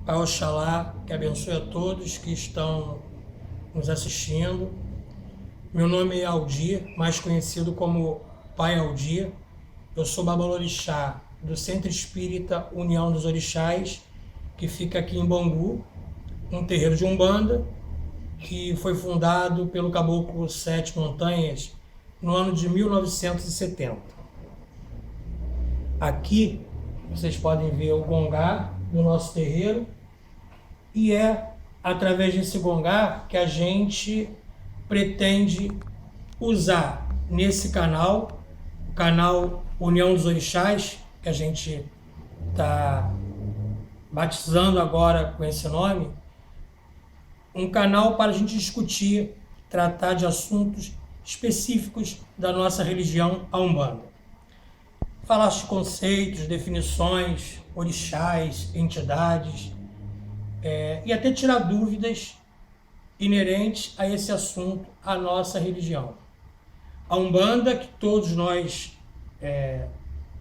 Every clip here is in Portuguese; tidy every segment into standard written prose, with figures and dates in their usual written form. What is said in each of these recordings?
Pai Oxalá, que abençoe a todos que estão nos assistindo. Meu nome é Aldir, mais conhecido como Pai Aldir. Eu sou Babalorixá do Centro Espírita União dos Orixás, que fica aqui em Bangu, um terreiro de Umbanda, que foi fundado pelo Caboclo Sete Montanhas no ano de 1970. Aqui vocês podem ver o gongá do nosso terreiro, e é através desse gongá que a gente pretende usar nesse canal, o canal União dos Orixás, que a gente está batizando agora com esse nome, um canal para a gente discutir, tratar de assuntos específicos da nossa religião, a Umbanda. Falar de conceitos, definições, orixás, entidades, e até tirar dúvidas inerentes a esse assunto, a nossa religião. A Umbanda, que todos nós,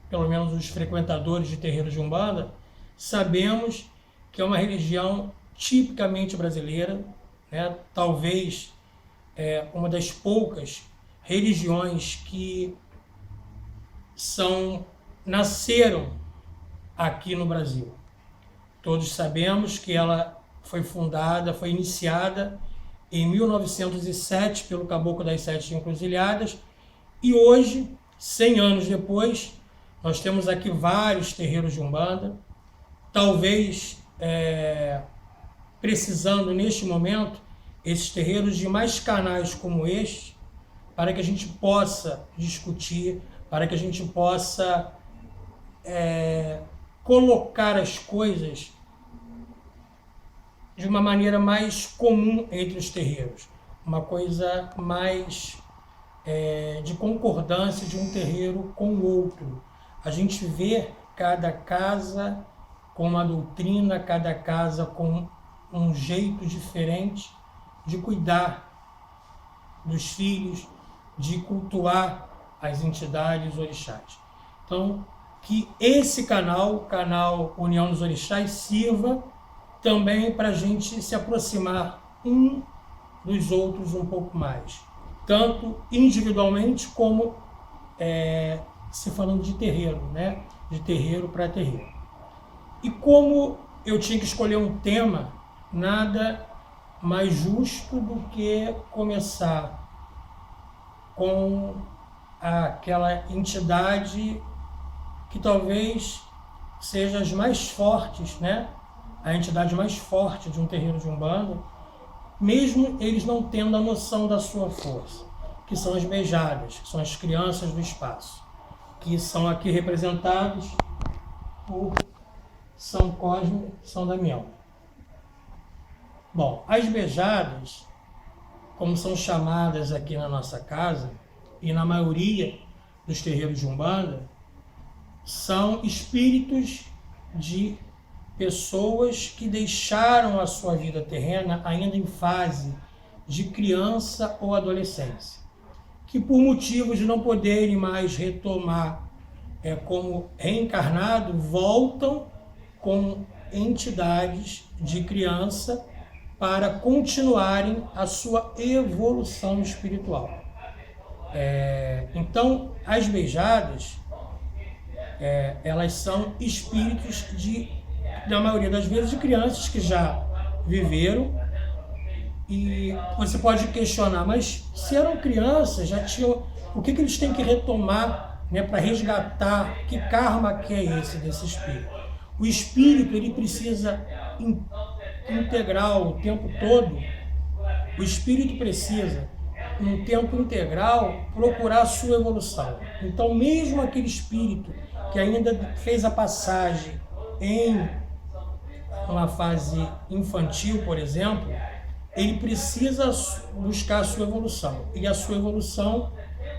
pelo menos os frequentadores de terreiros de Umbanda, sabemos que é uma religião tipicamente brasileira, né? Talvez uma das poucas religiões que nasceram aqui no Brasil. Todos sabemos que ela foi iniciada em 1907 pelo Caboclo das Sete Encruzilhadas, e hoje, 100 anos depois, nós temos aqui vários terreiros de Umbanda, talvez precisando neste momento esses terreiros de mais canais como este, para que a gente possa discutir, para que a gente possa colocar as coisas de uma maneira mais comum entre os terreiros, uma coisa mais de concordância de um terreiro com o outro. A gente vê cada casa com uma doutrina, cada casa com um jeito diferente de cuidar dos filhos, de cultuar as entidades orixás. Então, que esse canal, o canal União dos Orixás, sirva também para a gente se aproximar um dos outros um pouco mais, tanto individualmente como se falando de terreiro, né? De terreiro para terreiro. E como eu tinha que escolher um tema, nada mais justo do que começar com aquela entidade que talvez seja as mais fortes, né? A entidade mais forte de um terreiro de Umbanda, mesmo eles não tendo a noção da sua força, que são as beijadas, que são as crianças do espaço, que são aqui representados por São Cosme e São Damião. Bom, as beijadas, como são chamadas aqui na nossa casa, e na maioria dos terreiros de Umbanda, são espíritos de pessoas que deixaram a sua vida terrena ainda em fase de criança ou adolescência, que por motivos de não poderem mais retomar como reencarnado, voltam com entidades de criança para continuarem a sua evolução espiritual. Então, as beijadas, elas são espíritos na maioria das vezes, de crianças que já viveram, e você pode questionar, mas se eram crianças, já tinham, o que eles têm que retomar, né, para resgatar? Que karma que é esse desse espírito? O espírito, ele precisa integral o tempo todo, o espírito precisa, num tempo integral, procurar a sua evolução. Então, mesmo aquele espírito que ainda fez a passagem em uma fase infantil, por exemplo, ele precisa buscar a sua evolução. E a sua evolução,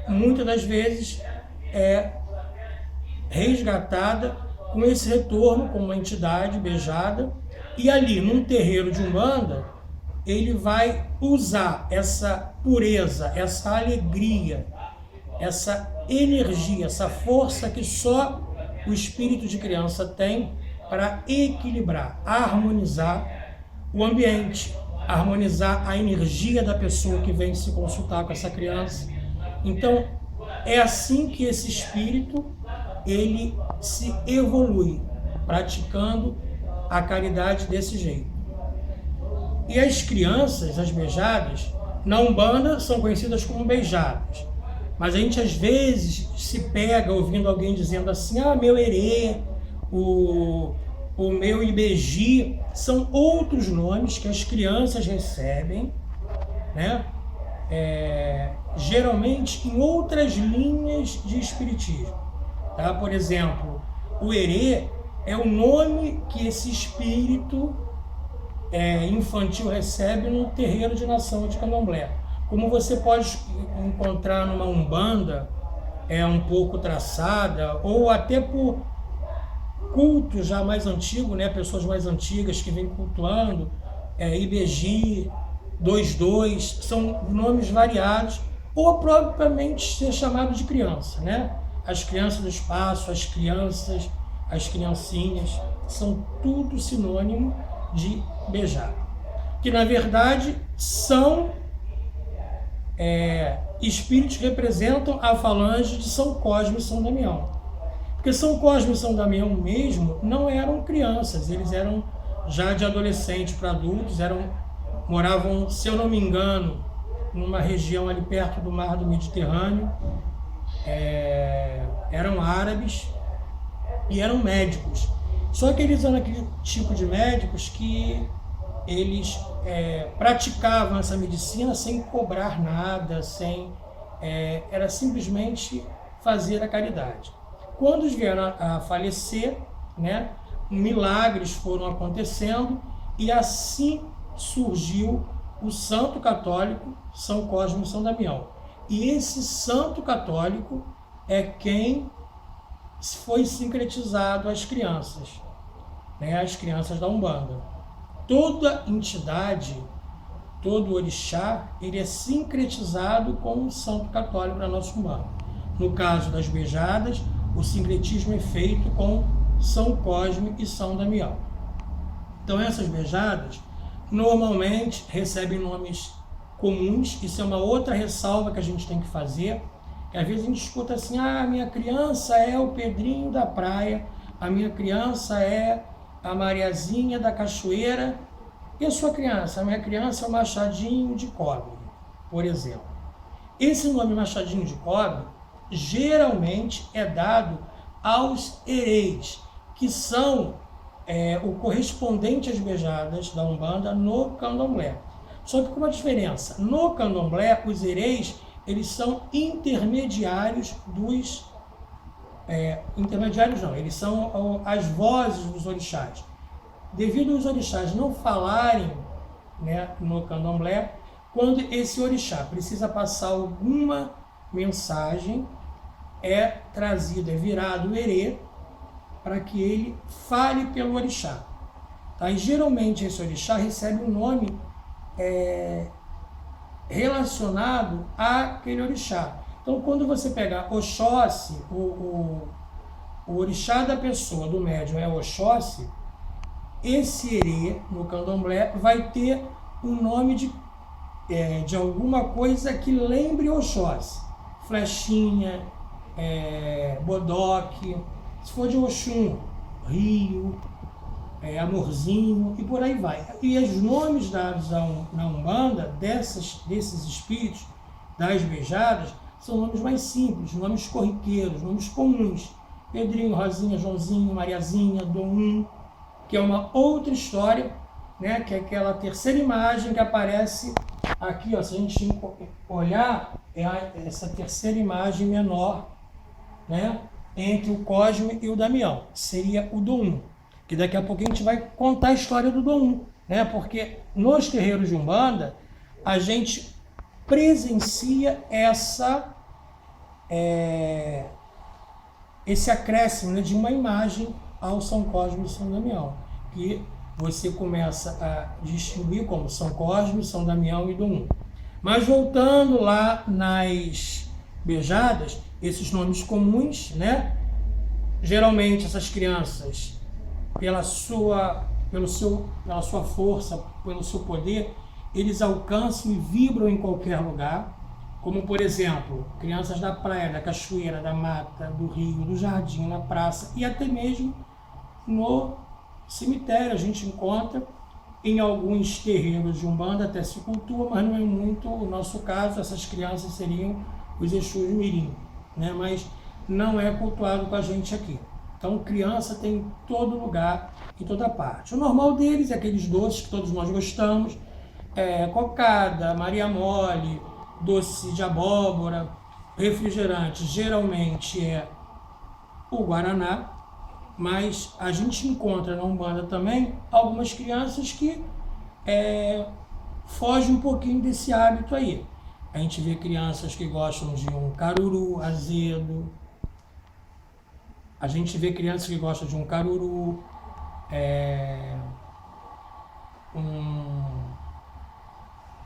muitas das vezes, é resgatada com esse retorno, com uma entidade beijada, e ali, num terreiro de Umbanda, ele vai usar essa pureza, essa alegria, essa energia, essa força que só o espírito de criança tem, para equilibrar, harmonizar o ambiente, harmonizar a energia da pessoa que vem se consultar com essa criança. Então, é assim que esse espírito ele se evolui, praticando a caridade desse jeito. E as crianças, as beijadas, na Umbanda são conhecidas como beijadas. Mas a gente às vezes se pega ouvindo alguém dizendo assim, meu erê, o meu ibeji, são outros nomes que as crianças recebem, né? Geralmente em outras linhas de espiritismo. Tá? Por exemplo, o erê é o nome que esse espírito infantil recebe no terreiro de nação de Candomblé. Como você pode encontrar numa Umbanda um pouco traçada, ou até por culto já mais antigo, né? Pessoas mais antigas que vêm cultuando, ibeji, 22, são nomes variados, ou propriamente ser chamado de criança, né? As crianças do espaço, as crianças, as criancinhas, são tudo sinônimo de beijar. Que na verdade são espíritos que representam a falange de São Cosme e São Damião. Porque São Cosme e São Damião mesmo não eram crianças, eles eram já de adolescentes para adultos, moravam, se eu não me engano, numa região ali perto do mar do Mediterrâneo, eram árabes e eram médicos. Só que eles eram aquele tipo de médicos que eles praticavam essa medicina sem cobrar nada, era simplesmente fazer a caridade. Quando eles vieram a falecer, né, milagres foram acontecendo e assim surgiu o santo católico São Cosme e São Damião. E esse santo católico é quem foi sincretizado às crianças, né, as crianças da Umbanda. Toda entidade, todo orixá, ele é sincretizado com um santo católico na nossa Umbanda. No caso das beijadas, o sincretismo é feito com São Cosme e São Damião. Então essas beijadas normalmente recebem nomes comuns. Isso é uma outra ressalva que a gente tem que fazer, que às vezes a gente escuta assim, a minha criança é o Pedrinho da praia, a minha criança é a Mariazinha da cachoeira. E a sua criança? A minha criança é o Machadinho de Cobre, por exemplo. Esse nome Machadinho de Cobre geralmente é dado aos erês, que são o correspondente às beijadas da Umbanda no Candomblé. Só que com uma diferença, no Candomblé os erês eles são intermediários dos intermediários não, eles são as vozes dos orixás. Devido aos orixás não falarem, né, no Candomblé, quando esse orixá precisa passar alguma mensagem, trazido, virado o erê para que ele fale pelo orixá. Tá? E geralmente esse orixá recebe um nome relacionado àquele orixá. Então, quando você pegar Oxóssi, o orixá da pessoa, do médium é Oxóssi, esse erê, no Candomblé, vai ter um nome de alguma coisa que lembre Oxóssi. Flechinha, bodoque, se for de Oxum, rio, amorzinho, e por aí vai. E os nomes dados na Umbanda, desses espíritos, das beijadas, são nomes mais simples, nomes corriqueiros, nomes comuns. Pedrinho, Rosinha, Joãozinho, Mariazinha, Dom, que é uma outra história, né, que é aquela terceira imagem que aparece aqui, ó, se a gente olhar, essa terceira imagem menor, né, entre o Cosme e o Damião, seria o Dom, que daqui a pouco a gente vai contar a história do Dom, né, porque nos terreiros de Umbanda, a gente presencia esse acréscimo, né, de uma imagem ao São Cosme e São Damião, que você começa a distinguir como São Cosme, São Damião e Dom. Mas voltando lá nas beijadas, esses nomes comuns, né? Geralmente essas crianças pela sua força, pelo seu poder, eles alcançam e vibram em qualquer lugar, como por exemplo, crianças da praia, da cachoeira, da mata, do rio, do jardim, na praça e até mesmo no cemitério. A gente encontra em alguns terreiros de Umbanda, até se cultua, mas não é muito o nosso caso. Essas crianças seriam os Exus Mirim, né? Mas não é cultuado com a gente aqui. Então, criança tem em todo lugar, em toda parte. O normal deles é aqueles doces que todos nós gostamos, cocada, Maria Mole, doce de abóbora, refrigerante, geralmente é o Guaraná, mas a gente encontra na Umbanda também algumas crianças que fogem um pouquinho desse hábito aí. A gente vê crianças que gostam de um caruru azedo, a gente vê crianças que gostam de um caruru,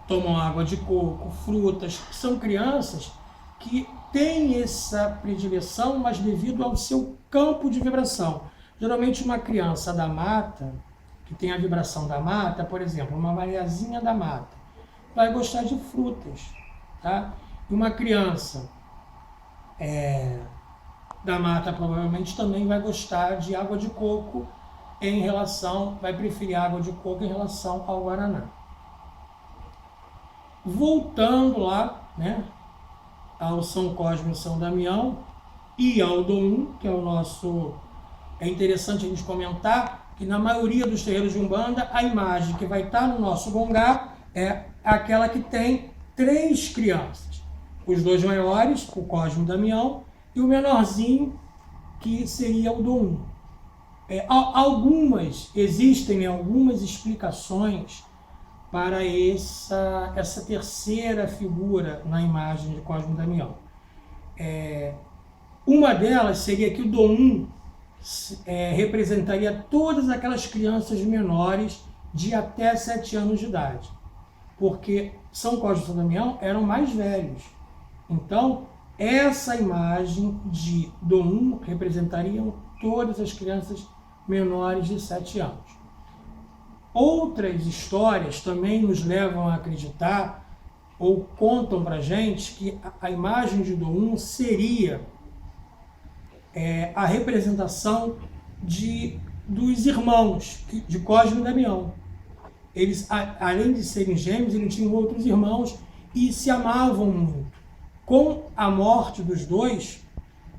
tomam água de coco, frutas. São crianças que têm essa predileção, mas devido ao seu campo de vibração. Geralmente uma criança da mata, que tem a vibração da mata, por exemplo, uma Mariazinha da mata, vai gostar de frutas, tá? E uma criança da mata provavelmente também vai gostar de água de coco vai preferir água de coco em relação ao Guaraná. Voltando lá, né, ao São Cosme e São Damião e ao Dom, que é o nosso... É interessante a gente comentar que na maioria dos terreiros de Umbanda, a imagem que vai estar no nosso gongá é aquela que tem 3 crianças. Os 2 maiores, o Cosme e o Damião, e o menorzinho, que seria o Dom. Existem algumas explicações para essa terceira figura na imagem de Cosme e Damião. Uma delas seria que o Dom representaria todas aquelas crianças menores de até 7 anos de idade, porque São Cosme e São Damião eram mais velhos. Então, essa imagem de Dom representariam todas as crianças menores de 7 anos. Outras histórias também nos levam a acreditar ou contam para a gente que a imagem de Dom seria a representação dos irmãos de Cosme e Damião. Eles, além de serem gêmeos, eles tinham outros irmãos e se amavam muito. Com a morte dos 2,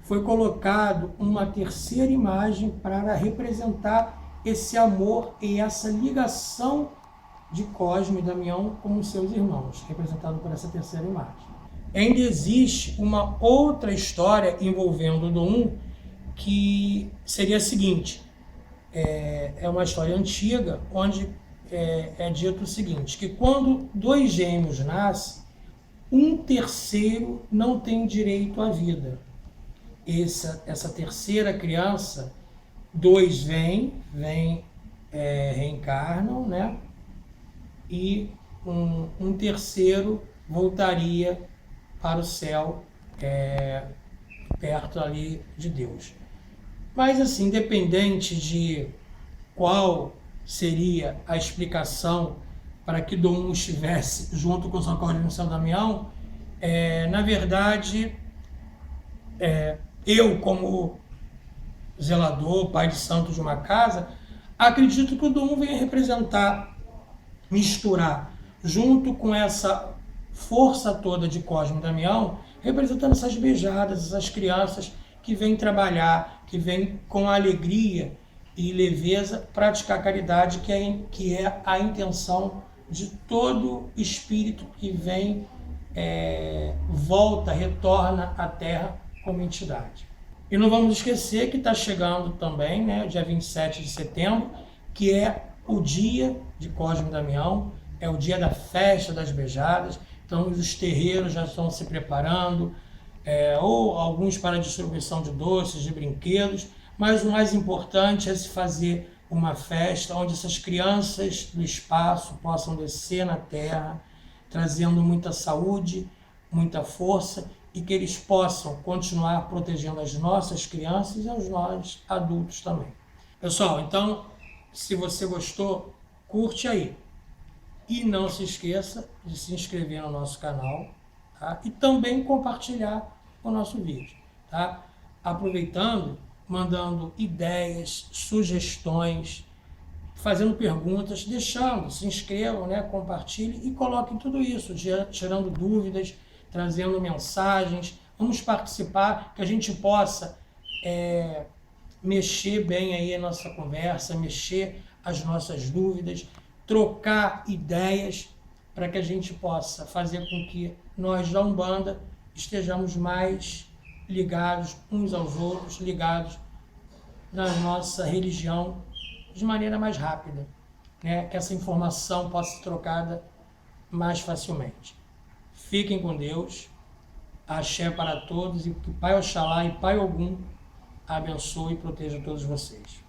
foi colocado uma terceira imagem para representar esse amor e essa ligação de Cosme e Damião com os seus irmãos, representado por essa terceira imagem. Ainda existe uma outra história envolvendo o Dom, que seria a seguinte: é uma história antiga, onde é dito o seguinte, que quando 2 gêmeos nascem, um terceiro não tem direito à vida. Essa terceira criança, 2 reencarnam, né? E um terceiro voltaria para o céu, perto ali de Deus. Mas assim, independente de qual seria a explicação para que Dom estivesse junto com São Cosme e São Damião, na verdade, eu como zelador, pai de santo de uma casa, acredito que o Dom venha representar, misturar, junto com essa força toda de Cosme e Damião, representando essas beijadas, essas crianças que vêm trabalhar, que vêm com alegria e leveza praticar a caridade, que é a intenção de todo espírito que vem, volta, retorna à Terra como entidade. E não vamos esquecer que está chegando também, né, dia 27 de setembro, que é o dia de Cosme e Damião, é o dia da festa das beijadas. Então os terreiros já estão se preparando, ou alguns para a distribuição de doces, de brinquedos, mas o mais importante é se fazer uma festa onde essas crianças do espaço possam descer na Terra, trazendo muita saúde, muita força, e que eles possam continuar protegendo as nossas crianças e os nós adultos também. Pessoal, então, se você gostou, curte aí. E não se esqueça de se inscrever no nosso canal, tá? E também compartilhar o nosso vídeo, tá? Aproveitando, mandando ideias, sugestões, fazendo perguntas, deixando, se inscrevam, né? Compartilhem e coloquem tudo isso, tirando dúvidas, trazendo mensagens. Vamos participar, que a gente possa mexer bem aí a nossa conversa, mexer as nossas dúvidas, trocar ideias para que a gente possa fazer com que nós da Umbanda estejamos mais ligados uns aos outros, ligados na nossa religião de maneira mais rápida, né? Que essa informação possa ser trocada mais facilmente. Fiquem com Deus, axé para todos e que Pai Oxalá e Pai Ogum abençoe e proteja todos vocês.